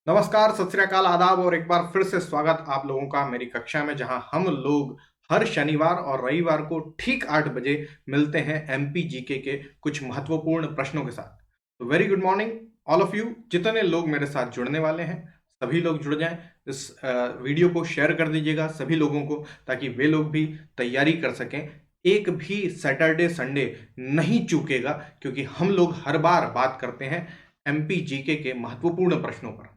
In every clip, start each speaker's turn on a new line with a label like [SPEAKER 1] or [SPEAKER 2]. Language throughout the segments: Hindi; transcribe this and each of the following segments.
[SPEAKER 1] नमस्कार, सत श्री अकाल, आदाब और एक बार फिर से स्वागत आप लोगों का मेरी कक्षा में, जहां हम लोग हर शनिवार और रविवार को ठीक 8 बजे मिलते हैं एमपी जीके के कुछ महत्वपूर्ण प्रश्नों के साथ। तो very good morning all of you. जितने लोग मेरे साथ जुड़ने वाले हैं सभी लोग जुड़ जाएं। इस वीडियो को शेयर कर दीजिएगा सभी लोगों को, ताकि वे लोग भी तैयारी कर सकें। एक भी सैटरडे संडे नहीं चूकेगा, क्योंकि हम लोग हर बार बात करते हैं एमपी जीके के महत्वपूर्ण प्रश्नों पर।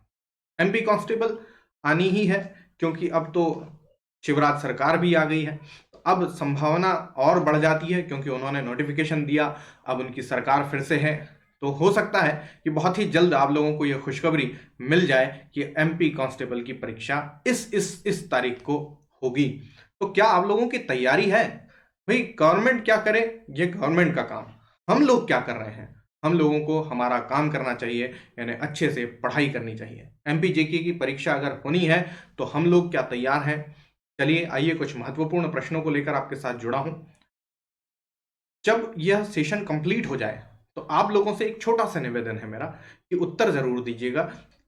[SPEAKER 1] एमपी कांस्टेबल आनी ही है, क्योंकि अब तो शिवराज सरकार भी आ गई है। तो अब संभावना और बढ़ जाती है, क्योंकि उन्होंने नोटिफिकेशन दिया, अब उनकी सरकार फिर से है। तो हो सकता है कि बहुत ही जल्द आप लोगों को यह खुशखबरी मिल जाए कि एमपी कांस्टेबल की परीक्षा इस तारीख को होगी। तो क्या आप लोगों की तैयारी है? भाई, गवर्नमेंट क्या करे ये गवर्नमेंट का काम, हम लोग क्या कर रहे हैं? हम लोगों को हमारा काम करना चाहिए, यानी अच्छे से पढ़ाई करनी चाहिए। एमपी जेके की परीक्षा अगर होनी है तो हम लोग क्या तैयार हैं? चलिए आइए, कुछ महत्वपूर्ण प्रश्नों को लेकर आपके साथ जुड़ा हूं। जब यह सेशन कंप्लीट हो जाए तो आप लोगों से एक छोटा सा निवेदन है मेरा कि उत्तर जरूर दीजिएगा।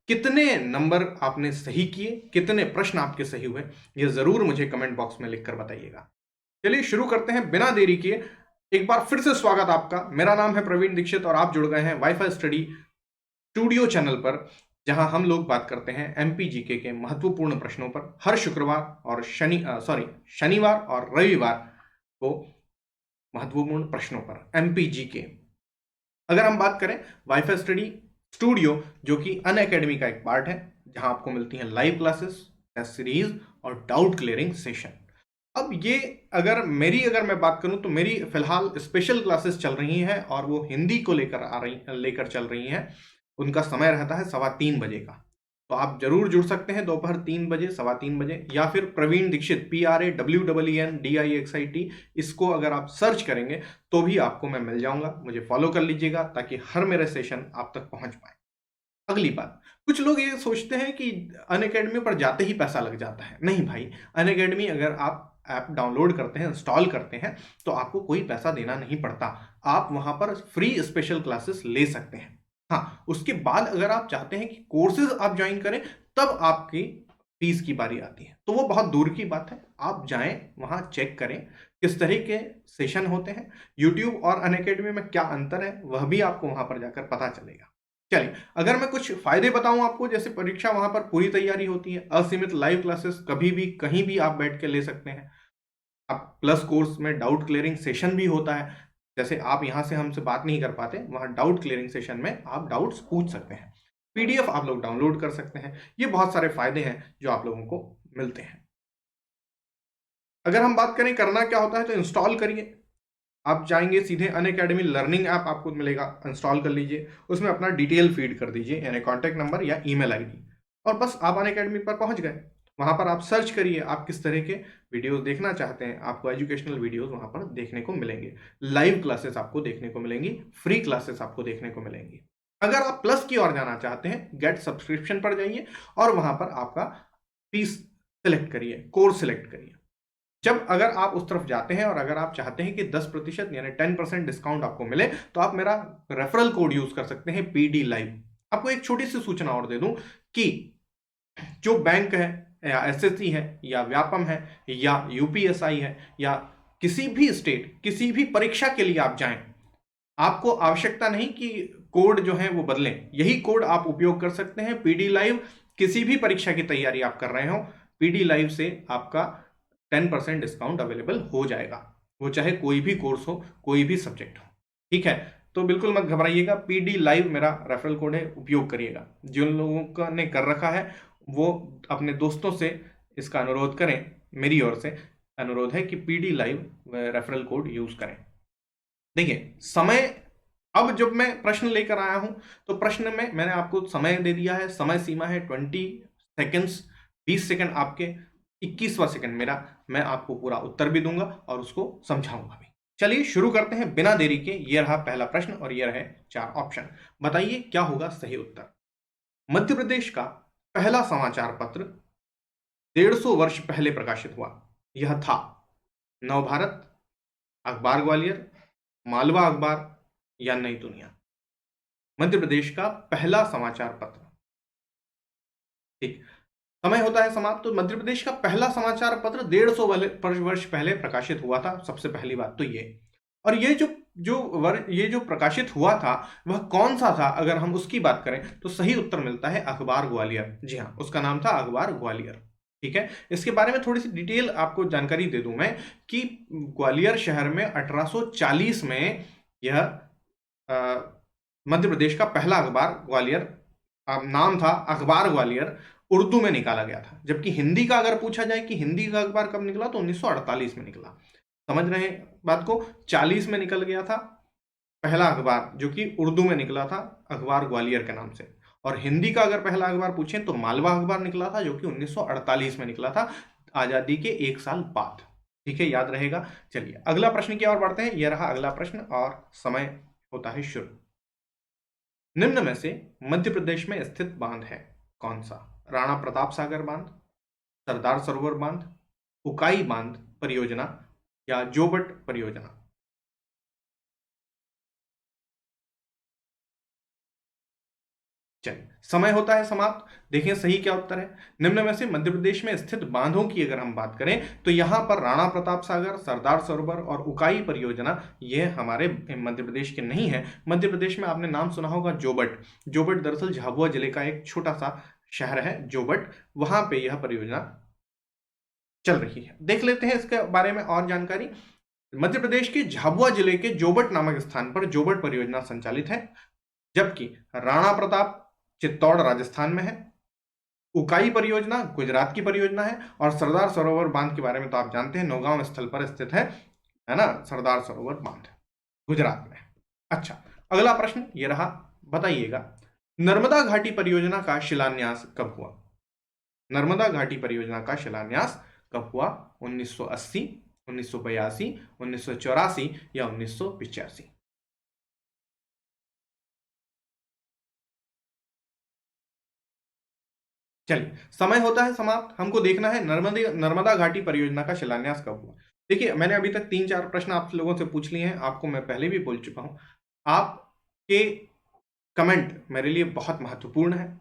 [SPEAKER 1] कितने नंबर आपने सही किए, कितने प्रश्न आपके सही हुए, यह जरूर मुझे कमेंट बॉक्स में लिखकर बताइएगा। चलिए शुरू करते हैं बिना देरी किए। एक बार फिर से स्वागत आपका। मेरा नाम है प्रवीण दीक्षित और आप जुड़ गए हैं वाईफाई स्टडी स्टूडियो चैनल पर, जहां हम लोग बात करते हैं एमपी जीके के महत्वपूर्ण प्रश्नों पर हर शुक्रवार और शनिवार और रविवार को। महत्वपूर्ण प्रश्नों पर एमपी जीके। अगर हम बात करें वाईफाई स्टडी स्टूडियो, जो कि अन अकेडमी का एक पार्ट है, जहां आपको मिलती हैं लाइव क्लासेस, टेस्ट सीरीज और डाउट क्लियरिंग सेशन। अब ये अगर मैं बात करूं तो मेरी फिलहाल स्पेशल क्लासेस चल रही हैं, और वो हिंदी को लेकर चल रही हैं। उनका समय रहता है 3:15 बजे का। तो आप जरूर जुड़ सकते हैं दोपहर 3 बजे, 3:15 बजे, या फिर प्रवीण दीक्षित PRAWWENDIEXIT, इसको अगर आप सर्च करेंगे तो भी आपको मैं मिल जाऊंगा। मुझे फॉलो कर लीजिएगा ताकि हर मेरे सेशन आप तक पहुंच पाए। अगली बात, कुछ लोग ये सोचते हैं कि अन अकेडमी पर जाते ही पैसा लग जाता है। नहीं भाई, अन अकेडमी अगर आप ऐप डाउनलोड करते हैं, इंस्टॉल करते हैं, तो आपको कोई पैसा देना नहीं पड़ता। आप वहां पर फ्री स्पेशल क्लासेस ले सकते हैं। हाँ, उसके बाद अगर आप चाहते हैं कि कोर्सेज आप ज्वाइन करें, तब आपकी फीस की बारी आती है। तो वो बहुत दूर की बात है। आप जाएं वहां, चेक करें किस तरह के सेशन होते हैं, यूट्यूब और अन अकेडमी में क्या अंतर है, वह भी आपको वहां पर जाकर पता चलेगा। चलिए, अगर मैं कुछ फायदे बताऊं आपको, जैसे परीक्षा वहां पर पूरी तैयारी होती है, असीमित लाइव क्लासेस कभी भी कहीं भी आप बैठ के ले सकते हैं। आप प्लस कोर्स में डाउट क्लियरिंग सेशन भी होता है। जैसे आप यहां से हमसे बात नहीं कर पाते, वहां डाउट क्लियरिंग सेशन में आप डाउट्स पूछ सकते हैं। पीडीएफ आप लोग डाउनलोड कर सकते हैं। ये बहुत सारे फायदे हैं जो आप लोगों को मिलते हैं। अगर हम बात करें करना क्या होता है, तो इंस्टॉल करिए। आप जाएंगे सीधे अन अकेडमी लर्निंग ऐप आपको मिलेगा, इंस्टॉल कर लीजिए। उसमें अपना डिटेल फीड कर दीजिए, यानी कॉन्टैक्ट नंबर या ईमेल आईडी, और बस आप अन अकेडमी पर पहुंच गए। वहां पर आप सर्च करिए आप किस तरह के वीडियोस देखना चाहते हैं। आपको एजुकेशनल वीडियोस वहां पर देखने को मिलेंगे, लाइव क्लासेस आपको देखने को मिलेंगी, फ्री क्लासेस आपको देखने को मिलेंगी। अगर आप प्लस की ओर जाना चाहते हैं, गेट सब्सक्रिप्शन पर जाइए और वहां पर आपका फीस सिलेक्ट करिए, कोर्स सिलेक्ट करिए। जब अगर आप उस तरफ जाते हैं और अगर आप चाहते हैं कि 10% यानी 10% डिस्काउंट आपको मिले, तो आप मेरा रेफरल कोड यूज कर सकते हैं, PD लाइव। आपको एक छोटी सी सूचना और दे दूं कि जो बैंक है, या SSC है, या व्यापम है, या UPSI है, या किसी भी स्टेट, किसी भी परीक्षा के लिए आप जाएं, आपको आवश्यकता नहीं कि कोड जो है वो बदलें। यही कोड आप उपयोग कर सकते हैं। PD लाइव, किसी भी परीक्षा की तैयारी आप कर रहे हो, PD लाइव से आपका 10% डिस्काउंट अवेलेबल हो जाएगा। वो चाहे कोई भी कोर्स हो, कोई भी सब्जेक्ट हो। ठीक है, तो बिल्कुल मत घबराइएगा। PD लाइव मेरा रेफरल कोड है, उपयोग करिएगा। जिन लोगों का ने कर रखा है वो अपने दोस्तों से इसका अनुरोध करें। मेरी ओर से अनुरोध है कि PD live referral code use करें। देखिए समय, अब जब मैं प्रश्न लेकर आया हूं, तो प्रश्न में मैंने आपको समय दे दिया है। समय सीमा है 20 सेकेंड्स, 20 सेकेंड आपके, 21वां सेकंड मेरा। मैं आपको पूरा उत्तर भी दूंगा और उसको समझाऊंगा भी। चलिए शुरू करते हैं बिना देरी के। यह रहा पहला प्रश्न और यह रहे 4 ऑप्शन। बताइए क्या होगा सही उत्तर। मध्य प्रदेश का पहला समाचार पत्र 150 वर्ष पहले प्रकाशित हुआ। यह था नवभारत, अखबार ग्वालियर, मालवा अखबार, या नई दुनिया। मध्य प्रदेश का पहला समाचार पत्र। ठीक। समय होता है समाप्त। तो मध्य प्रदेश का पहला समाचार पत्र 150 वर्ष पहले प्रकाशित हुआ था, सबसे पहली बात तो ये। और ये जो प्रकाशित हुआ था वह कौन सा था, अगर हम उसकी बात करें तो सही उत्तर मिलता है अखबार ग्वालियर। जी हाँ, उसका नाम था अखबार ग्वालियर। ठीक है, इसके बारे में थोड़ी सी डिटेल आपको जानकारी दे दूं मैं कि ग्वालियर शहर में 1840 में यह मध्य प्रदेश का पहला अखबार ग्वालियर, नाम था अखबार ग्वालियर, उर्दू में निकाला गया था। जबकि हिंदी का अगर पूछा जाए कि हिंदी का अखबार कब निकला, तो 1948 में निकला। समझ रहे हैं बात को? 40 में निकल गया था पहला अखबार जो कि उर्दू में निकला था, अखबार ग्वालियर के नाम से। और हिंदी का अगर पहला अखबार पूछें तो मालवा अखबार निकला था, जो कि 1948 में निकला था, आजादी के 1 साल बाद। ठीक है, याद रहेगा। चलिए अगला प्रश्न की ओर बढ़ते हैं। यह रहा अगला प्रश्न और समय होता है शुरू। निम्न में से मध्य प्रदेश में स्थित बांध है कौन सा? राणा प्रताप सागर बांध, सरदार सरोवर बांध, उकाई बांध परियोजना या जोबट परियोजना? चलिए समय होता है समाप्त। देखिए सही क्या उत्तर है। निम्न में से मध्य प्रदेश में स्थित बांधों की अगर हम बात करें तो यहां पर राणा प्रताप सागर, सरदार सरोवर और उकाई परियोजना ये हमारे मध्य प्रदेश के नहीं है। मध्य प्रदेश में आपने नाम सुना होगा जोबट। जोबट दरअसल झाबुआ जिले का एक छोटा सा शहर है जोबट, वहां पे यह परियोजना चल रही है। देख लेते हैं इसके बारे में और जानकारी। मध्य प्रदेश के झाबुआ जिले के जोबट नामक स्थान पर जोबट परियोजना संचालित है, जबकि राणा प्रताप चित्तौड़ राजस्थान में है, उकाई परियोजना गुजरात की परियोजना है, और सरदार सरोवर बांध के बारे में तो आप जानते हैं, नौगांव स्थल पर स्थित है ना, सरदार सरोवर बांध गुजरात में। अच्छा, अगला प्रश्न ये रहा, बताइएगा नर्मदा घाटी परियोजना का शिलान्यास कब हुआ? नर्मदा घाटी परियोजना का शिलान्यास कब हुआ? 1980, 1982, 1984 या 1985? चलिए समय होता है समाप्त। हमको देखना है नर्मदा घाटी परियोजना का शिलान्यास कब हुआ। देखिए मैंने अभी तक 3-4 प्रश्न आप लोगों से पूछ लिए हैं, आपको मैं पहले भी बोल चुका हूं। आपके कमेंट मेरे लिए बहुत महत्वपूर्ण है।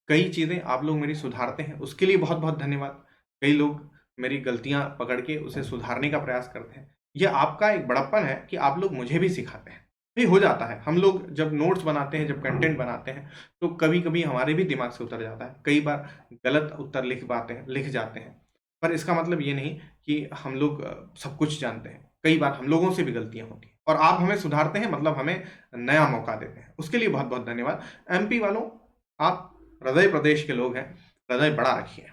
[SPEAKER 1] कई चीजें आप लोग मेरी सुधारते हैं, उसके लिए बहुत बहुत धन्यवाद। कई लोग मेरी गलतियां पकड़ के उसे सुधारने का प्रयास करते हैं। यह आपका एक बड़प्पन है कि आप लोग मुझे भी सिखाते हैं। ये हो जाता है, हम लोग जब नोट्स बनाते हैं, जब कंटेंट बनाते हैं, तो कभी कभी हमारे भी दिमाग से उतर जाता है। कई बार गलत उत्तर लिख जाते हैं, पर इसका मतलब ये नहीं कि हम लोग सब कुछ जानते हैं। कई बार हम लोगों से भी गलतियां होती हैं और आप हमें सुधारते हैं, मतलब हमें नया मौका देते हैं। उसके लिए बहुत बहुत धन्यवाद। एमपी वालों, आप हृदय प्रदेश के लोग हैं, हृदय बड़ा रखिए।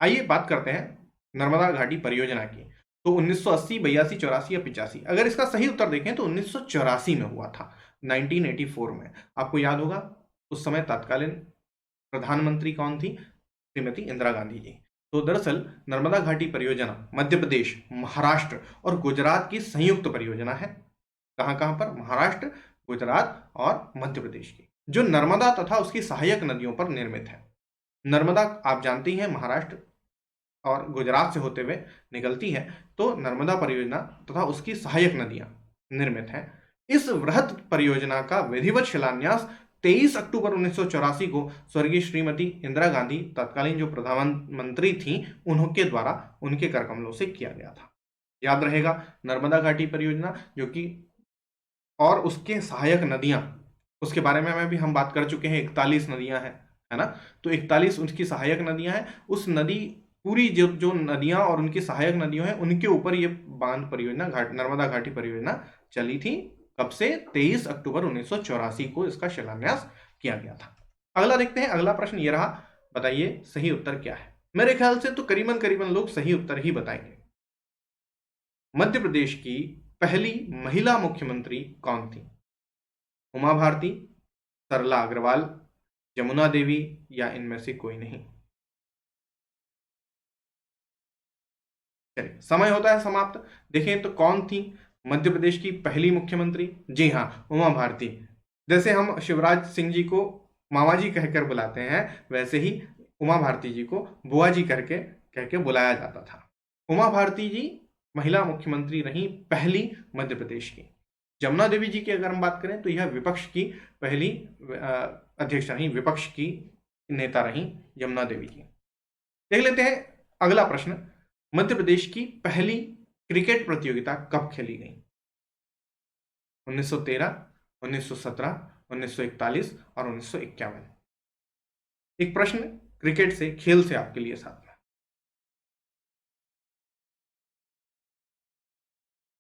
[SPEAKER 1] आइए बात करते हैं नर्मदा घाटी परियोजना की। तो 1980, 82, 84 या 85? अगर इसका सही उत्तर देखें तो 1984 में हुआ था, 1984 में। आपको याद होगा उस समय तत्कालीन प्रधानमंत्री कौन थी? श्रीमती इंदिरा गांधी जी। तो दरअसल नर्मदा घाटी परियोजना मध्य प्रदेश, महाराष्ट्र और गुजरात की संयुक्त परियोजना है। कहां कहां पर? महाराष्ट्र, गुजरात और मध्य प्रदेश की, जो नर्मदा तथा उसकी सहायक नदियों पर निर्मित है। नर्मदा आप जानते ही हैं महाराष्ट्र और गुजरात से होते हुए निकलती है, तो नर्मदा परियोजना तथा उसकी सहायक नदियां निर्मित हैं। इस वृहद परियोजना का विधिवत शिलान्यास 23 अक्टूबर 1984 को स्वर्गीय श्रीमती इंदिरा गांधी, तत्कालीन जो प्रधानमंत्री थी, उनके द्वारा उनके कर कमलों से किया गया था। याद रहेगा, नर्मदा घाटी परियोजना जो कि, और उसके सहायक नदियां, उसके बारे में भी हम बात कर चुके हैं। 41 नदियां हैं, है ना? तो 41 उसकी सहायक नदियां हैं। उस नदी पूरी जो जो नदियां और उनकी सहायक नदियों हैं, उनके ऊपर ये बांध परियोजना, नर्मदा घाटी परियोजना चली थी। कब से? 23 अक्टूबर 1984 को इसका शिलान्यास किया गया था। अगला देखते हैं, अगला प्रश्न ये रहा, बताइए सही उत्तर क्या है। मेरे ख्याल से तो करीबन करीबन लोग सही उत्तर ही बताएंगे। मध्य प्रदेश की पहली महिला मुख्यमंत्री कौन थी? उमा भारती, सरला अग्रवाल, यमुना देवी या इनमें से कोई नहीं? चलिए समय होता है समाप्त। देखें तो कौन थी मध्य प्रदेश की पहली मुख्यमंत्री? जी हाँ, उमा भारती। जैसे हम शिवराज सिंह जी को मामा जी कहकर बुलाते हैं, वैसे ही उमा भारती जी को बुआ जी करके कह के बुलाया जाता था। उमा भारती जी महिला मुख्यमंत्री रही पहली मध्य प्रदेश की। जमुना देवी जी की अगर हम बात करें तो यह विपक्ष की पहली अध्यक्ष रही, विपक्ष की नेता रही यमुना देवी जी। देख लेते हैं अगला प्रश्न, मध्य प्रदेश की पहली क्रिकेट प्रतियोगिता कब खेली गई? 1913, 1917, 1941 और 1951। एक प्रश्न क्रिकेट से, खेल से आपके लिए साथ में।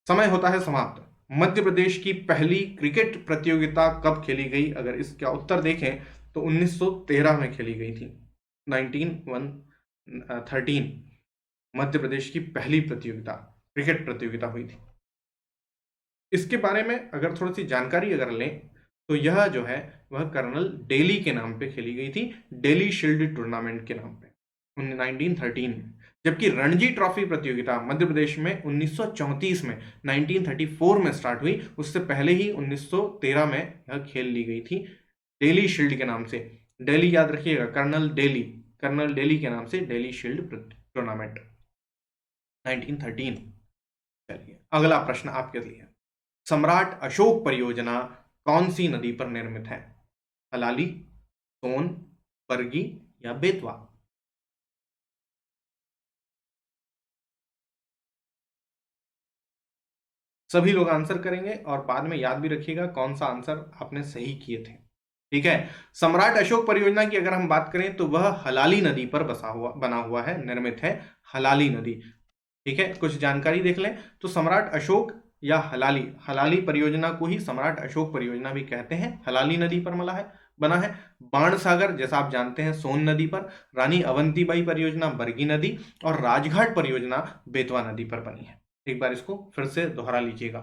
[SPEAKER 1] समय होता है समाप्त। मध्य प्रदेश की पहली क्रिकेट प्रतियोगिता कब खेली गई? अगर इसका उत्तर देखें तो 1913 में खेली गई थी। 1913 मध्य प्रदेश की पहली प्रतियोगिता, क्रिकेट प्रतियोगिता हुई थी। इसके बारे में अगर थोड़ी सी जानकारी अगर लें तो यह जो है वह कर्नल डेली के नाम पे खेली गई थी, डेली शील्ड टूर्नामेंट के नाम पे 1913 में। जबकि रणजी ट्रॉफी प्रतियोगिता मध्य प्रदेश में 1934 में 1934 में स्टार्ट हुई। उससे पहले ही 1913 में यह खेल ली गई थी डेली शील्ड के नाम से। डेली याद रखिएगा, कर्नल डेली के नाम से डेली शील्ड टूर्नामेंट 1913। चलिए अगला प्रश्न आपके लिए, सम्राट अशोक परियोजना कौन सी नदी पर निर्मित है? हलाली, सोन, बरगी या बेतवा? सभी लोग आंसर करेंगे और बाद में याद भी रखिएगा कौन सा आंसर आपने सही किए थे। ठीक है, सम्राट अशोक परियोजना की अगर हम बात करें तो वह हलाली नदी पर बना हुआ है, निर्मित है हलाली नदी। ठीक है, कुछ जानकारी देख लें तो सम्राट अशोक या हलाली परियोजना को ही सम्राट अशोक परियोजना भी कहते हैं, हलाली नदी पर बना है। बाणसागर जैसा आप जानते हैं सोन नदी पर, रानी अवंतीबाई परियोजना बरगी नदी और राजघाट परियोजना बेतवा नदी पर बनी है। एक बार इसको फिर से दोहरा लीजिएगा।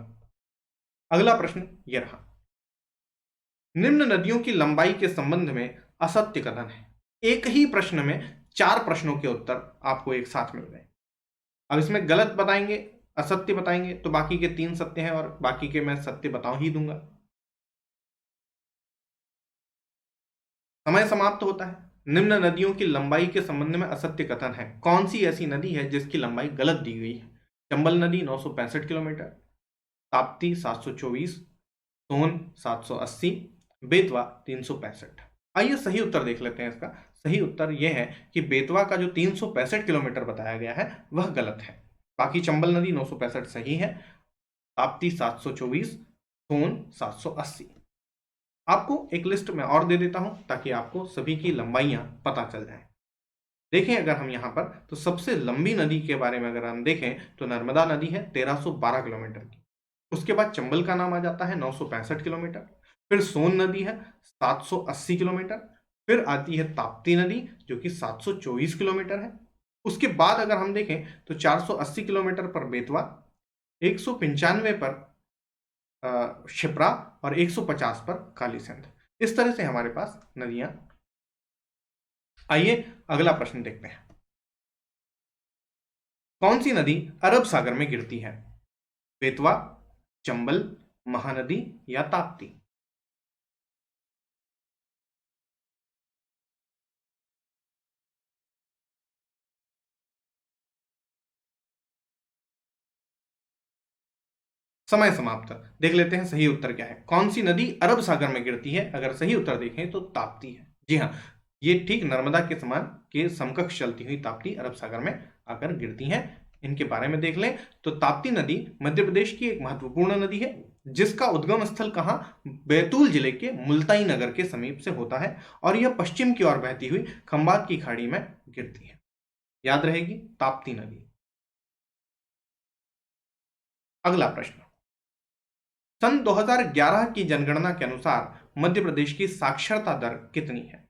[SPEAKER 1] अगला प्रश्न यह रहा, निम्न नदियों की लंबाई के संबंध में असत्य कथन है। एक ही प्रश्न में 4 प्रश्नों के उत्तर आपको एक साथ मिल गए। अब इसमें गलत बताएंगे, असत्य बताएंगे तो बाकी के 3 सत्य हैं और बाकी के मैं सत्य बताऊं ही दूंगा। समय समाप्त होता है। निम्न नदियों की लंबाई के संबंध में असत्य कथन है। कौन सी ऐसी नदी है जिसकी लंबाई गलत दी गई है? चंबल नदी 965 किलोमीटर, ताप्ती 724, सोन 780, बेतवा 365। आइए सही उत्तर देख लेते हैं। इसका सही उत्तर यह है कि बेतवा का जो 365 किलोमीटर बताया गया है वह गलत है। बाकी चंबल नदी 965 सही है, ताप्ती 724, सोन 780। आपको एक लिस्ट में और दे देता हूं ताकि आपको सभी की लंबाइयां पता चल जाए। देखें अगर हम यहां पर तो सबसे लंबी नदी के बारे में अगर हम देखें तो नर्मदा नदी है 1312 किलोमीटर की। उसके बाद चंबल का नाम आ जाता है 965 किलोमीटर, फिर सोन नदी है 780 किलोमीटर, फिर आती है ताप्ती नदी जो कि 724 किलोमीटर है। उसके बाद अगर हम देखें तो 480 किलोमीटर पर बेतवा, 195 पर शिप्रा और 150 पर काली सिंध। इस तरह से हमारे पास नदियां। आइए अगला प्रश्न देखते हैं, कौन सी नदी अरब सागर में गिरती है? बेतवा, चंबल, महानदी या ताप्ती? समय समाप्त। देख लेते हैं सही उत्तर क्या है। कौन सी नदी अरब सागर में गिरती है? अगर सही उत्तर देखें तो ताप्ती है। जी हाँ, ये ठीक नर्मदा के समान के समकक्ष चलती हुई ताप्ती अरब सागर में आकर गिरती हैं। इनके बारे में देख लें तो ताप्ती नदी मध्य प्रदेश की एक महत्वपूर्ण नदी है जिसका उद्गम स्थल कहां? बैतूल जिले के मुल्ताई नगर के समीप से होता है और यह पश्चिम की ओर बहती हुई खंबात की खाड़ी में गिरती है। याद रहेगी ताप्ती नदी। अगला प्रश्न, सन 2011 की जनगणना के अनुसार मध्य प्रदेश की साक्षरता दर कितनी है?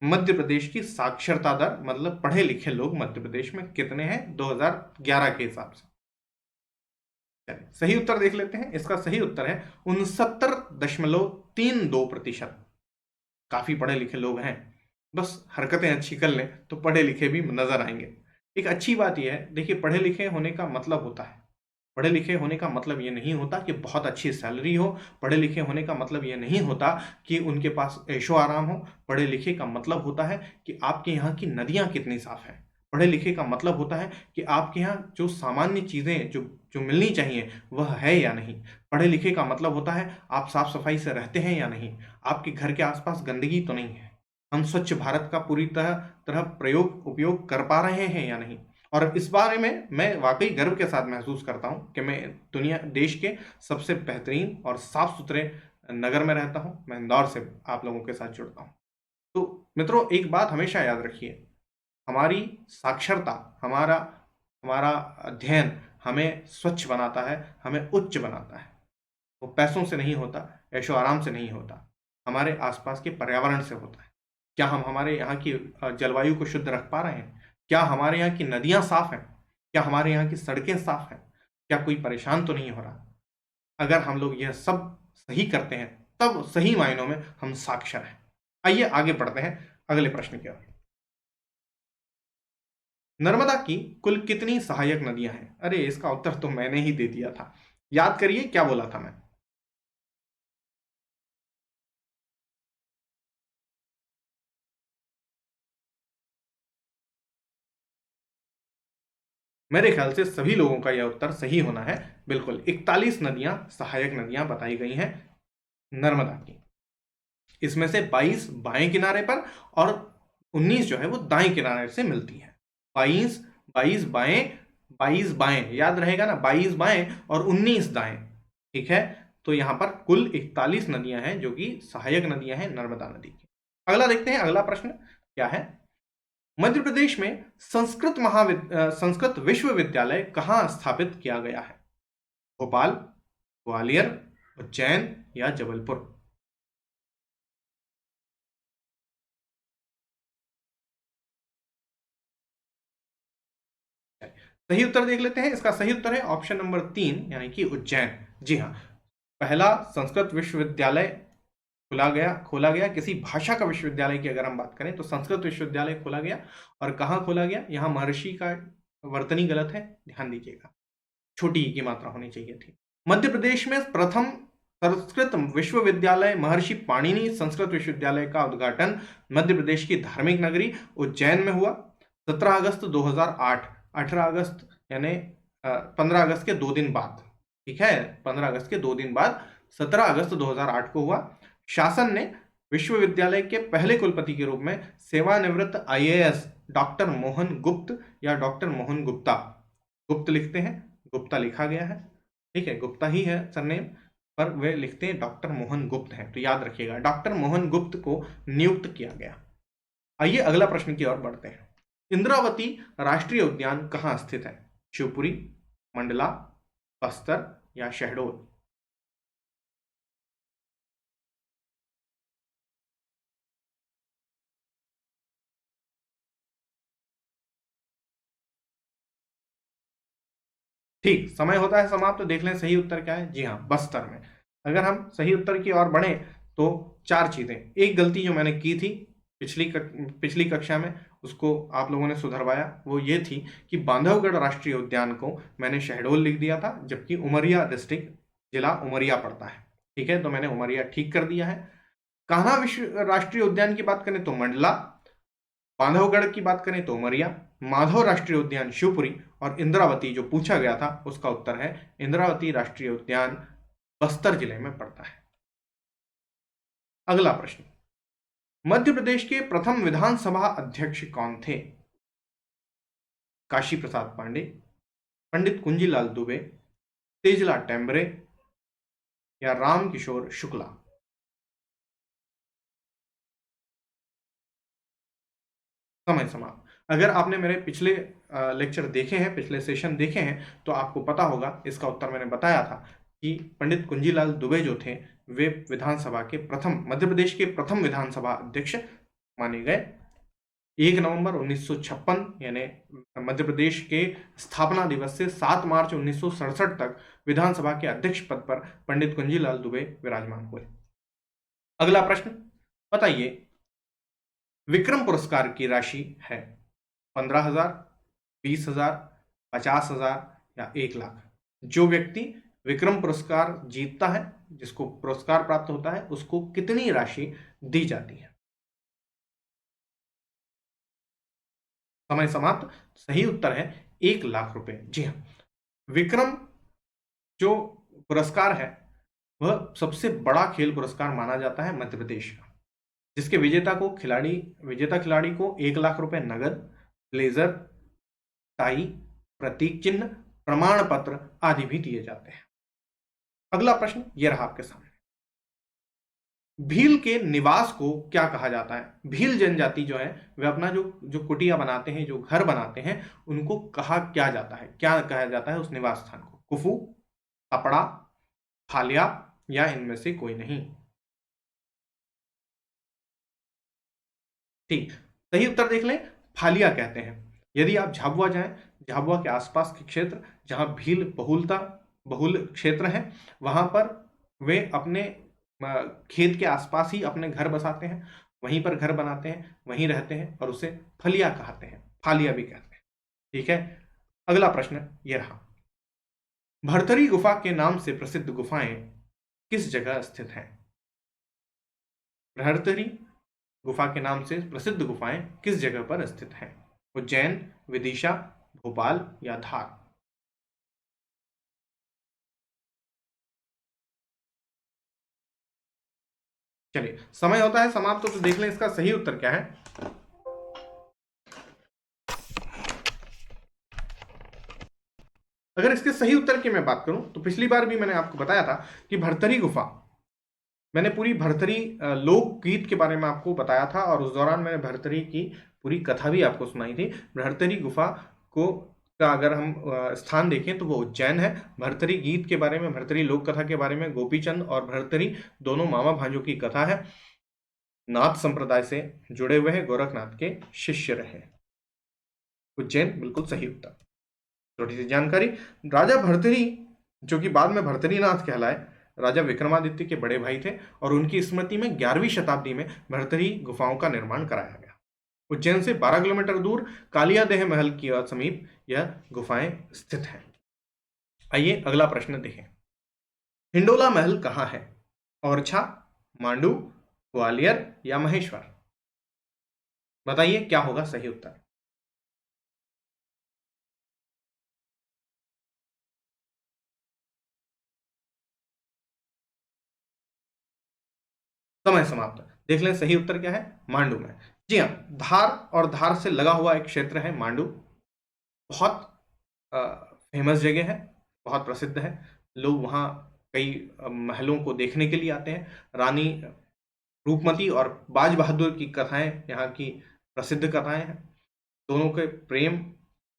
[SPEAKER 1] मध्य प्रदेश की साक्षरता दर मतलब पढ़े लिखे लोग मध्य प्रदेश में कितने हैं 2011 के हिसाब से? चलिए सही उत्तर देख लेते हैं। इसका सही उत्तर है 69.32%। काफी पढ़े लिखे लोग हैं, बस हरकतें अच्छी कर लें तो पढ़े लिखे भी नजर आएंगे। एक अच्छी बात यह है, देखिए पढ़े लिखे होने का मतलब होता है, पढ़े लिखे होने का मतलब ये नहीं होता कि बहुत अच्छी सैलरी हो। पढ़े लिखे होने का मतलब ये नहीं होता कि उनके पास ऐशो आराम हो। पढ़े लिखे का मतलब होता है कि आपके यहाँ की नदियाँ कितनी साफ हैं। पढ़े लिखे का मतलब होता है कि आपके यहाँ जो सामान्य चीज़ें जो जो मिलनी चाहिए वह है या नहीं। पढ़े लिखे का मतलब होता है आप साफ सफाई से रहते हैं या नहीं, आपके घर के आसपास गंदगी तो नहीं है, हम स्वच्छ भारत का पूरी तरह तरह प्रयोग उपयोग कर पा रहे हैं या नहीं। और इस बारे में मैं वाकई गर्व के साथ महसूस करता हूं कि मैं दुनिया देश के सबसे बेहतरीन और साफ सुथरे नगर में रहता हूं। मैं इंदौर से आप लोगों के साथ जुड़ता हूं। तो मित्रों, एक बात हमेशा याद रखिए, हमारी साक्षरता, हमारा हमारा अध्ययन हमें स्वच्छ बनाता है, हमें उच्च बनाता है। वो पैसों से नहीं होता, ऐशो आराम से नहीं होता, हमारे आसपास के पर्यावरण से होता है। क्या हम हमारे यहाँ की जलवायु को शुद्ध रख पा रहे हैं? क्या हमारे यहाँ की नदियाँ साफ हैं? क्या हमारे यहाँ की सड़कें साफ हैं? क्या कोई परेशान तो नहीं हो रहा? अगर हम लोग यह सब सही करते हैं तब सही मायनों में हम साक्षर हैं। आइए आगे बढ़ते हैं अगले प्रश्न की ओर। नर्मदा की कुल कितनी सहायक नदियां हैं? अरे, इसका उत्तर तो मैंने ही दे दिया था। याद करिए क्या बोला था मैं। मेरे ख्याल से सभी लोगों का यह उत्तर सही होना है। बिल्कुल 41 नदियां, सहायक नदियां बताई गई हैं नर्मदा की। इसमें से 22 बाएं किनारे पर और 19 जो है वो दाएं किनारे से मिलती है। 22 22 बाएं, 22 बाएं, याद रहेगा ना, 22 बाएं और 19 दाएं। ठीक है, तो यहां पर कुल 41 नदियां हैं जो कि सहायक नदियां हैं नर्मदा नदी की। अगला देखते हैं, अगला प्रश्न क्या है। मध्य प्रदेश में संस्कृत विश्वविद्यालय कहाँ स्थापित किया गया है? भोपाल, ग्वालियर, उज्जैन या जबलपुर? सही उत्तर देख लेते हैं। इसका सही उत्तर है ऑप्शन नंबर 3, यानी कि उज्जैन। जी हाँ, पहला संस्कृत विश्वविद्यालय खोला गया किसी भाषा का विश्वविद्यालय की अगर हम बात करें तो संस्कृत विश्वविद्यालय खोला गया। और कहाँ खोला गया? यहाँ महर्षि का वर्तनी गलत है, ध्यान दीजिएगा, छोटी ई की मात्रा होनी चाहिए थी। मध्य प्रदेश में प्रथम संस्कृत विश्वविद्यालय महर्षि पाणिनि संस्कृत विश्वविद्यालय का उद्घाटन मध्य प्रदेश की धार्मिक नगरी उज्जैन में हुआ 17 अगस्त 2008। 18 अगस्त यानी 15 अगस्त के 2 दिन बाद, ठीक है, 15 अगस्त के 2 दिन बाद 17 अगस्त 2008 को हुआ। शासन ने विश्वविद्यालय के पहले कुलपति के रूप में सेवानिवृत्त आईएएस डॉक्टर मोहन गुप्त या डॉक्टर मोहन गुप्ता, गुप्त लिखते हैं, गुप्ता लिखा गया है, ठीक है, गुप्ता ही है सरनेम, पर वे लिखते हैं डॉक्टर मोहन गुप्त हैं, तो याद रखिएगा डॉक्टर मोहन गुप्त को नियुक्त किया गया। आइए अगला प्रश्न की ओर बढ़ते हैं। इंद्रावती राष्ट्रीय उद्यान कहाँ स्थित है? शिवपुरी, मंडला, बस्तर या शहडोल? ठीक, समय होता है समाप्त, तो देख लें सही उत्तर क्या है। जी हाँ, बस्तर में। अगर हम सही उत्तर की ओर बढ़े तो चार चीजें, एक गलती जो मैंने की थी पिछली कक्षा में, उसको आप लोगों ने सुधरवाया। वो ये थी कि बांधवगढ़ राष्ट्रीय उद्यान को मैंने शहडोल लिख दिया था, जबकि उमरिया डिस्ट्रिक्ट, जिला उमरिया पड़ता है। ठीक है, तो मैंने उमरिया ठीक कर दिया है। कान्हा विश्व राष्ट्रीय उद्यान की बात करें तो मंडला, बांधवगढ़ की बात करें तो उमरिया, माधव राष्ट्रीय उद्यान शिवपुरी, और इंद्रावती जो पूछा गया था उसका उत्तर है इंद्रावती राष्ट्रीय उद्यान बस्तर जिले में पड़ता है। अगला प्रश्न, मध्य प्रदेश के प्रथम विधानसभा अध्यक्ष कौन थे? काशी प्रसाद पांडे, पंडित कुंजीलाल दुबे, तेजला टेम्बरे या राम किशोर शुक्ला? समय समाप्त। अगर आपने मेरे पिछले लेक्चर देखे हैं, पिछले सेशन देखे हैं, तो आपको पता होगा, इसका उत्तर मैंने बताया था कि पंडित कुंजीलाल दुबे जो थे वे विधानसभा के प्रथम, मध्य प्रदेश के प्रथम विधानसभा अध्यक्ष माने गए। 1 नवंबर 1956 यानी मध्य प्रदेश के स्थापना दिवस से 7 मार्च 1967 तक विधानसभा के अध्यक्ष पद पर पंडित कुंजीलाल दुबे विराजमान हुए। अगला प्रश्न बताइए, विक्रम पुरस्कार की राशि है 15,000, 20,000, 50,000 या 1 लाख? जो व्यक्ति विक्रम पुरस्कार जीतता है, जिसको पुरस्कार प्राप्त होता है, उसको कितनी राशि दी जाती है? समय समाप्त। सही उत्तर है 1 लाख रुपए। जी हाँ, विक्रम जो पुरस्कार है वह सबसे बड़ा खेल पुरस्कार माना जाता है मध्य प्रदेश का, जिसके विजेता खिलाड़ी को 1 लाख रुपए नगद, ब्लेजर, टाई, प्रतीक चिन्ह, प्रमाण पत्र आदि भी दिए जाते हैं। अगला प्रश्न ये रहा आपके सामने, भील के निवास को क्या कहा जाता है? भील जनजाति जो है वे अपना जो कुटिया बनाते हैं, जो घर बनाते हैं, उनको कहा क्या जाता है, क्या कहा जाता है उस निवास स्थान को? कुफू, कपड़ा, फालिया या इनमें से कोई नहीं? ठीक, सही उत्तर देख लें, फालिया कहते हैं। यदि आप झाबुआ जाएं, झाबुआ के आसपास के क्षेत्र जहां भील बहुल क्षेत्र है, वहां पर वे अपने खेत के आसपास ही अपने घर बसाते हैं, वहीं पर घर बनाते हैं, वहीं रहते हैं और उसे फलिया कहते हैं, फालिया भी कहते हैं। ठीक है, अगला प्रश्न ये रहा, भरथरी गुफा के नाम से प्रसिद्ध गुफाएं किस जगह स्थित हैं? भरथरी गुफा के नाम से प्रसिद्ध गुफाएं किस जगह पर स्थित हैं? उज्जैन, विदिशा, भोपाल या धार? चलिए, समय होता है समाप्त, तो देख लें इसका सही उत्तर क्या है। अगर इसके सही उत्तर की मैं बात करूं तो पिछली बार भी मैंने आपको बताया था कि भरथरी गुफा, मैंने पूरी भरथरी लोकगीत के बारे में आपको बताया था और उस दौरान मैंने भरथरी की पूरी कथा भी आपको सुनाई थी। भरथरी गुफा का अगर हम स्थान देखें तो वो उज्जैन है। भरथरी गीत के बारे में, भरथरी लोक कथा के बारे में गोपीचंद और भरथरी दोनों मामा भांजों की कथा है। नाथ संप्रदाय से जुड़े हुए हैं, गोरखनाथ के शिष्य रहे। उज्जैन बिल्कुल सही उत्तर। थोड़ी सी जानकारी, राजा भरथरी जो कि बाद में भरथरीनाथ कहलाए, राजा विक्रमादित्य के बड़े भाई थे और उनकी स्मृति में 11वीं शताब्दी में भरथरी गुफाओं का निर्माण कराया गया। उज्जैन से 12 किलोमीटर दूर कालियादेह महल के समीप यह गुफाएं स्थित हैं। आइए अगला प्रश्न देखें, हिंडोला महल कहाँ है? ओरछा, मांडू, ग्वालियर या महेश्वर? बताइए क्या होगा सही उत्तर। समय समाप्त। देख लें सही उत्तर क्या है, मांडू में। जी हाँ, धार और धार से लगा हुआ एक क्षेत्र है मांडू, बहुत फेमस जगह है, बहुत प्रसिद्ध है। लोग वहाँ कई महलों को देखने के लिए आते हैं। रानी रूपमती और बाज बहादुर की कथाएं यहाँ की प्रसिद्ध कथाएं हैं। दोनों के प्रेम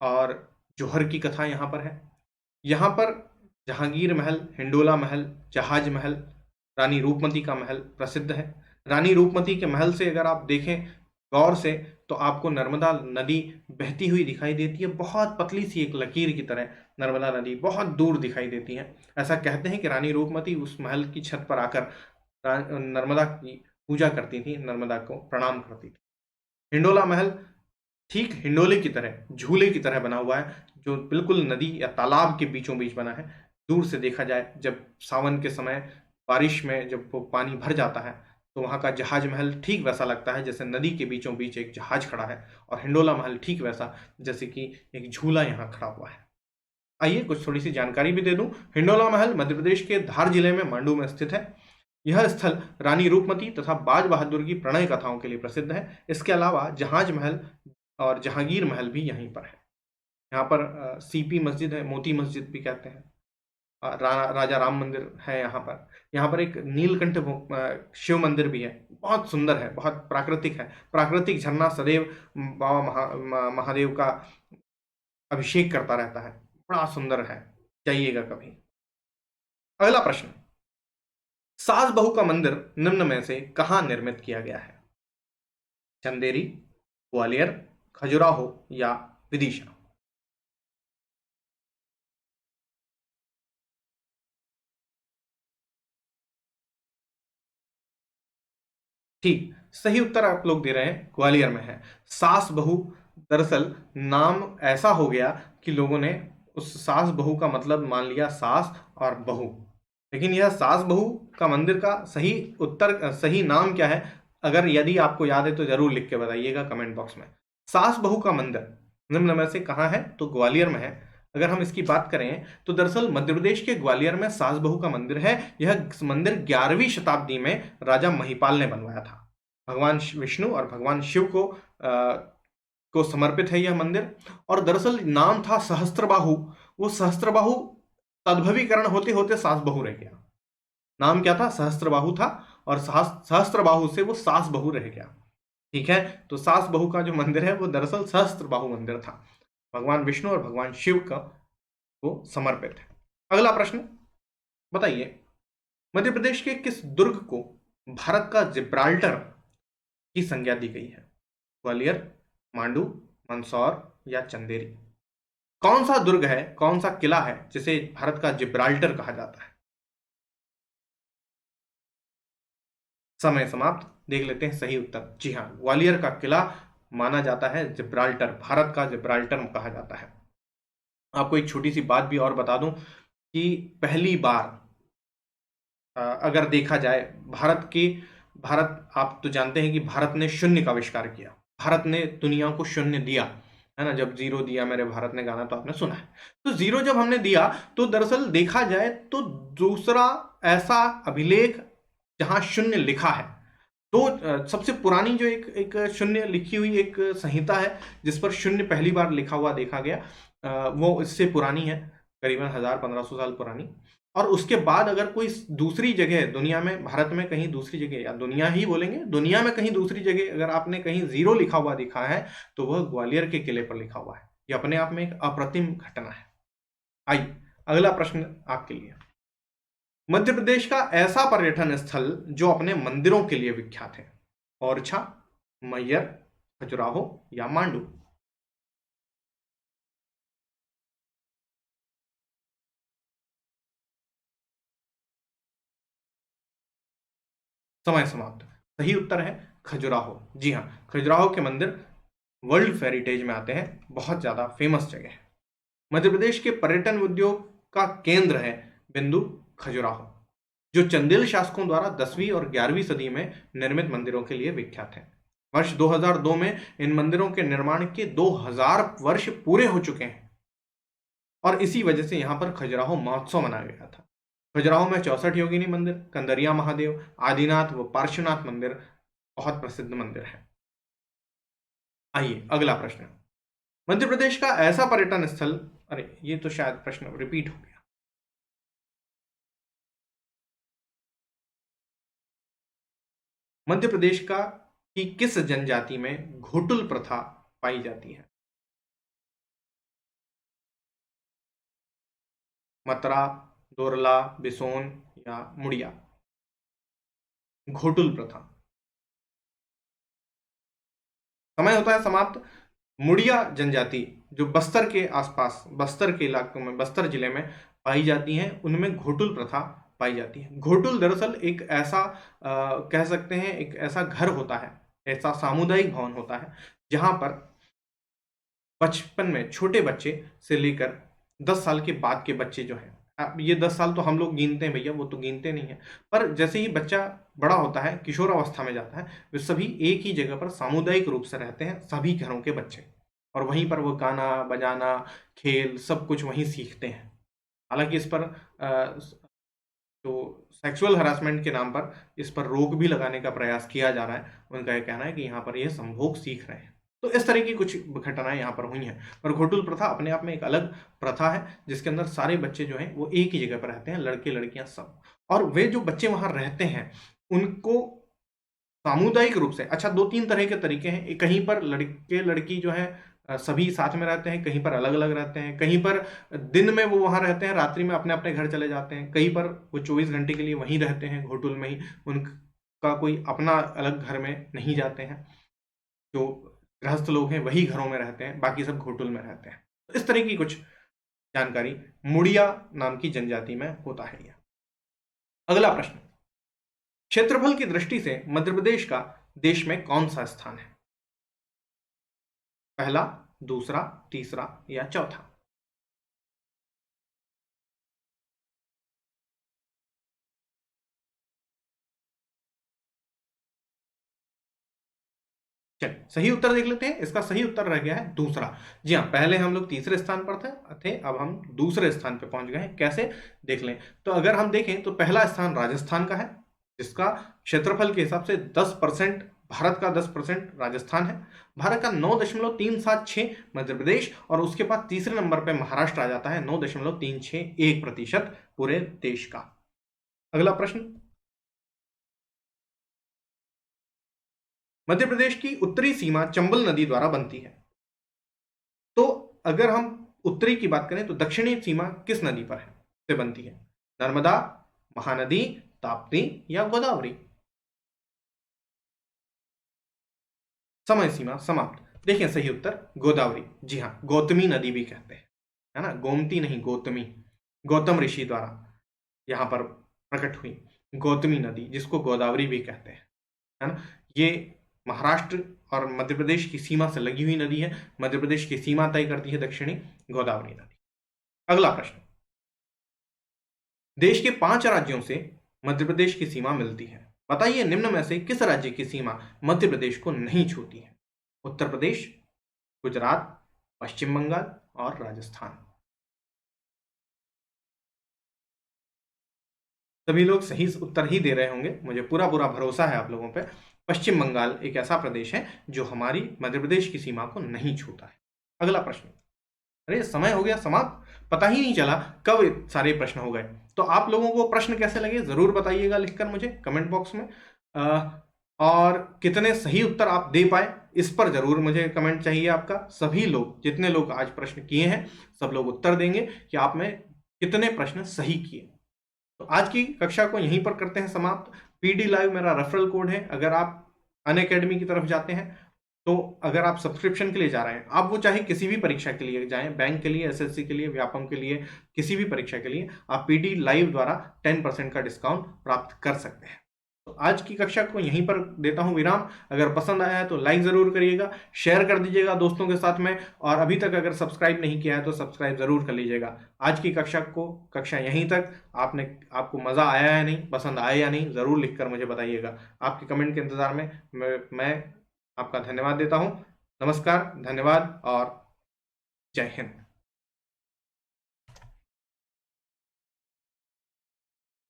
[SPEAKER 1] और जौहर की कथा यहाँ पर है। यहाँ पर जहांगीर महल, हिंडोला महल, जहाज महल, रानी रूपमती का महल प्रसिद्ध है। रानी रूपमती के महल से अगर आप देखें गौर से तो आपको नर्मदा नदी बहती हुई दिखाई देती है, बहुत पतली सी एक लकीर की तरह नर्मदा नदी बहुत दूर दिखाई देती है। ऐसा कहते हैं कि रानी रूपमती उस महल की छत पर आकर नर्मदा की पूजा करती थी, नर्मदा को प्रणाम करती थी। हिंडोला महल ठीक हिंडोले की तरह, झूले की तरह बना हुआ है, जो बिल्कुल नदी या तालाब के बीचों बीच बना है। दूर से देखा जाए, जब सावन के समय बारिश में जब वो पानी भर जाता है तो वहाँ का जहाज महल ठीक वैसा लगता है जैसे नदी के बीचों बीच एक जहाज खड़ा है, और हिंडोला महल ठीक वैसा जैसे कि एक झूला यहाँ खड़ा हुआ है। आइए कुछ थोड़ी सी जानकारी भी दे दूं। हिंडोला महल मध्य प्रदेश के धार जिले में मांडू में स्थित है। यह स्थल रानी रूपमती तथा बाज बहादुर की प्रणय कथाओं के लिए प्रसिद्ध है। इसके अलावा जहाज महल और जहांगीर महल भी यहीं पर है। यहाँ पर सीपी मस्जिद है, मोती मस्जिद भी कहते हैं। राजा राम मंदिर है यहाँ पर। यहाँ पर एक नीलकंठ शिव मंदिर भी है, बहुत सुंदर है, बहुत प्राकृतिक है। प्राकृतिक झरना सदैव बाबा महादेव का अभिषेक करता रहता है, बड़ा सुंदर है, जाइएगा कभी। अगला प्रश्न, सास बहू का मंदिर निम्न में से कहाँ निर्मित किया गया है? चंदेरी, ग्वालियर, खजुराहो या विदिशा? ठीक, सही उत्तर आप लोग दे रहे हैं, ग्वालियर में है। सास बहू दरअसल नाम ऐसा हो गया कि लोगों ने उस सास बहू का मतलब मान लिया सास और बहू, लेकिन यह सास बहू का मंदिर का सही उत्तर, सही नाम क्या है? अगर यदि आपको याद है तो जरूर लिख के बताइएगा कमेंट बॉक्स में। सास बहू का मंदिर निम्न में से कहाँ है? तो ग्वालियर में है। अगर हम इसकी बात करें तो दरअसल मध्य प्रदेश के ग्वालियर में सास बहू का मंदिर है। यह मंदिर 11वीं शताब्दी में राजा महिपाल ने बनवाया था। भगवान विष्णु और भगवान शिव को समर्पित है यह मंदिर। और दरअसल नाम था सहस्त्रबाहु, वो सहस्त्रबाहु तद्भवीकरण होते होते सास बहू रह गया। नाम क्या था? सहस्त्रबाहु था, और सहस्त्रबाहु से वो सास बहू रह गया। ठीक है, तो सास बहू का जो मंदिर है वो दरअसल सहस्त्रबाहु मंदिर था, भगवान विष्णु और भगवान शिव का वो समर्पित है। अगला प्रश्न बताइए, मध्य प्रदेश के किस दुर्ग को भारत का जिब्राल्टर की संज्ञा दी गई है? ग्वालियर, मांडू, मंदसौर या चंदेरी? कौन सा दुर्ग है, कौन सा किला है जिसे भारत का जिब्राल्टर कहा जाता है? समय समाप्त। देख लेते हैं सही उत्तर। जी हाँ, ग्वालियर का किला माना जाता है जिब्राल्टर, भारत का जिब्राल्टर कहा जाता है। आपको एक छोटी सी बात भी और बता दूं कि पहली बार अगर देखा जाए भारत, आप तो जानते हैं कि भारत ने शून्य का आविष्कार किया। भारत ने दुनिया को शून्य दिया, है ना। जब जीरो दिया मेरे भारत ने गाना तो आपने सुना है। तो जीरो जब हमने दिया तो दरअसल देखा जाए तो दूसरा ऐसा अभिलेख जहां शून्य लिखा है। तो सबसे पुरानी जो एक एक शून्य लिखी हुई एक संहिता है जिस पर शून्य पहली बार लिखा हुआ देखा गया, वो इससे पुरानी है, करीबन 1000-1500 साल पुरानी। और उसके बाद अगर कोई दूसरी जगह दुनिया में, भारत में कहीं दूसरी जगह, या दुनिया ही बोलेंगे, दुनिया में कहीं दूसरी जगह अगर आपने कहीं जीरो लिखा हुआ दिखा है तो वह ग्वालियर के किले पर लिखा हुआ है। यह अपने आप में एक अप्रतिम घटना है। आइए अगला प्रश्न आपके लिए। मध्य प्रदेश का ऐसा पर्यटन स्थल जो अपने मंदिरों के लिए विख्यात है? ओरछा, मैयर, खजुराहो या मांडू? समय समाप्त। सही उत्तर है खजुराहो। जी हाँ, खजुराहो के मंदिर वर्ल्ड हेरिटेज में आते हैं, बहुत ज्यादा फेमस जगह है। मध्य प्रदेश के पर्यटन उद्योग का केंद्र है बिंदु खजुराहो, जो चंदेल शासकों द्वारा 10वीं और 11वीं सदी में निर्मित मंदिरों के लिए विख्यात है। वर्ष 2002 में इन मंदिरों के निर्माण के 2000 वर्ष पूरे हो चुके हैं, और इसी वजह से यहां पर खजुराहो महोत्सव मनाया गया था। खजुराहो में 64 योगिनी मंदिर, कंदरिया महादेव, आदिनाथ व पार्श्वनाथ मंदिर बहुत प्रसिद्ध मंदिर है। आइए अगला प्रश्न। मध्य प्रदेश का ऐसा पर्यटन स्थल, अरे ये तो शायद प्रश्न रिपीट हो गया। मध्य प्रदेश का की किस जनजाति में घोटुल प्रथा पाई जाती है? मतरा, दोरला, बिसोन या मुड़िया? घोटुल प्रथा। समय होता है समाप्त। मुड़िया जनजाति जो बस्तर के आसपास, बस्तर के इलाकों में, बस्तर जिले में पाई जाती हैं, उनमें घोटुल प्रथा पाई जाती है। घोटुल दरअसल एक ऐसा कह सकते हैं एक ऐसा घर होता है, ऐसा सामुदायिक भवन होता है जहां पर बचपन में छोटे बच्चे से लेकर 10 साल के बाद के बच्चे जो हैं, अब ये 10 साल तो हम लोग गिनते हैं भैया, वो तो गिनते नहीं है, पर जैसे ही बच्चा बड़ा होता है, किशोर अवस्था में जाता है, वे सभी एक ही जगह पर सामुदायिक रूप से रहते हैं, सभी घरों के बच्चे। और वहीं पर वो गाना बजाना, खेल, सब कुछ वहीं सीखते हैं। हालांकि इस पर जो सेक्सुअल हरासमेंट के नाम पर इस पर रोक भी लगाने का प्रयास किया जा रहा है। उनका यह कहना है कि यहाँ पर ये संभोग सीख रहे हैं। तो इस तरह की कुछ घटनाएं यहाँ पर हुई हैं। पर घोटुल प्रथा अपने आप में एक अलग प्रथा है जिसके अंदर सारे बच्चे जो हैं वो एक ही जगह पर रहते हैं, लड़के लड़कियां सब। और वे जो बच्चे वहां रहते हैं उनको सामुदायिक रूप से, अच्छा, दो तीन तरह के तरीके हैं। कहीं पर लड़के लड़की जो है सभी साथ में रहते हैं, कहीं पर अलग अलग रहते हैं, कहीं पर दिन में वो वहां रहते हैं, रात्रि में अपने अपने घर चले जाते हैं, कहीं पर वो 24 घंटे के लिए वहीं रहते हैं घोटुल में ही, उनका कोई अपना अलग घर में नहीं जाते हैं। जो गृहस्थ लोग हैं वही घरों में रहते हैं, बाकी सब घोटुल में रहते हैं। तो इस तरह की कुछ जानकारी मुड़िया नाम की जनजाति में होता है। यह अगला प्रश्न। क्षेत्रफल की दृष्टि से मध्य प्रदेश का देश में कौन सा स्थान है? पहला, दूसरा, तीसरा या चौथा? चलिए सही उत्तर देख लेते हैं। इसका सही उत्तर रह गया है दूसरा। जी हाँ, पहले हम लोग तीसरे स्थान पर थे, अब हम दूसरे स्थान पे पहुंच गए हैं। कैसे, देख लें। तो अगर हम देखें तो पहला स्थान राजस्थान का है, जिसका क्षेत्रफल के हिसाब से 10%, भारत का 10% राजस्थान है। भारत का 9.376 मध्य प्रदेश, और उसके बाद तीसरे नंबर पे महाराष्ट्र आ जाता है, 9.361% पूरे देश का। अगला प्रश्न, मध्य प्रदेश की उत्तरी सीमा चंबल नदी द्वारा बनती है। तो अगर हम उत्तरी की बात करें तो दक्षिणी सीमा किस नदी पर है से बनती है? नर्मदा, महानदी, ताप्ती या गोदावरी? समय सीमा समाप्त। देखिए सही उत्तर गोदावरी। जी हाँ, गौतमी नदी भी कहते हैं, है ना, गोमती नहीं, गौतमी। गौतम ऋषि द्वारा यहाँ पर प्रकट हुई गौतमी नदी, जिसको गोदावरी भी कहते हैं, है ना। ये महाराष्ट्र और मध्य प्रदेश की सीमा से लगी हुई नदी है। मध्य प्रदेश की सीमा तय करती है दक्षिणी गोदावरी नदी। अगला प्रश्न, देश के 5 राज्यों से मध्य प्रदेश की सीमा मिलती है। बताइए निम्न में से किस राज्य की सीमा मध्य प्रदेश को नहीं छूती है? उत्तर प्रदेश, गुजरात, पश्चिम बंगाल और राजस्थान। सभी लोग सही उत्तर ही दे रहे होंगे, मुझे पूरा पूरा भरोसा है आप लोगों पे। पश्चिम बंगाल एक ऐसा प्रदेश है जो हमारी मध्य प्रदेश की सीमा को नहीं छूता है। अगला प्रश्न, अरे समय हो गया समाप्त, पता ही नहीं चला कब सारे प्रश्न हो गए। तो आप लोगों को प्रश्न कैसे लगे जरूर बताइएगा लिखकर मुझे कमेंट बॉक्स में। और कितने सही उत्तर आप दे पाए इस पर जरूर मुझे कमेंट चाहिए आपका। सभी लोग, जितने लोग आज प्रश्न किए हैं, सब लोग उत्तर देंगे कि आप में कितने प्रश्न सही किए। तो आज की कक्षा को यहीं पर करते हैं समाप्त। पीडी लाइव मेरा रेफरल कोड है। अगर आप अनअकैडमी की तरफ जाते हैं, तो अगर आप सब्सक्रिप्शन के लिए जा रहे हैं, आप वो चाहे किसी भी परीक्षा के लिए जाएं, बैंक के लिए, एसएससी के लिए, व्यापम के लिए, किसी भी परीक्षा के लिए, आप पीडी लाइव द्वारा 10% का डिस्काउंट प्राप्त कर सकते हैं। तो आज की कक्षा को यहीं पर देता हूं विराम। अगर पसंद आया है तो लाइक जरूर करिएगा, शेयर कर दीजिएगा दोस्तों के साथ में, और अभी तक अगर सब्सक्राइब नहीं किया है तो सब्सक्राइब जरूर कर लीजिएगा। आज की कक्षा यहीं तक। आपको मजा आया या नहीं, पसंद आया या नहीं, जरूर लिखकर मुझे बताइएगा। आपके कमेंट के इंतजार में मैं आपका धन्यवाद देता हूं। नमस्कार, धन्यवाद और जय हिंद।